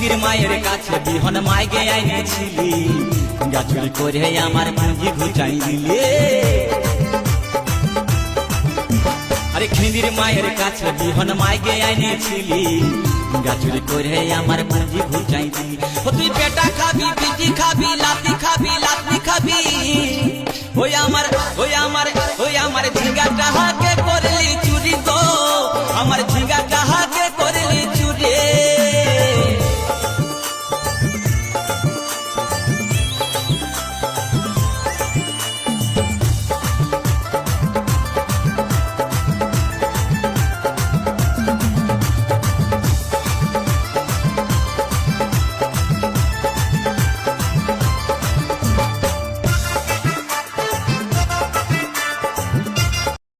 খিন্দির মায়ের কাছে বিহন মাইগে আইনেছিলি, গাছুরি করে আমার পুঁজি ঘুচাই দিলে। আরে খিন্দির মায়ের কাছে বিহন মাইগে আইনেছিলি, গাছুরি করে আমার পুঁজি ঘুচাই দিলি। ও তুই পেটা খাবি, পিটি খাবি, লাতি খাবি, লাতি খাবি, ওই আমার ঝিঙ্গা টাহাকে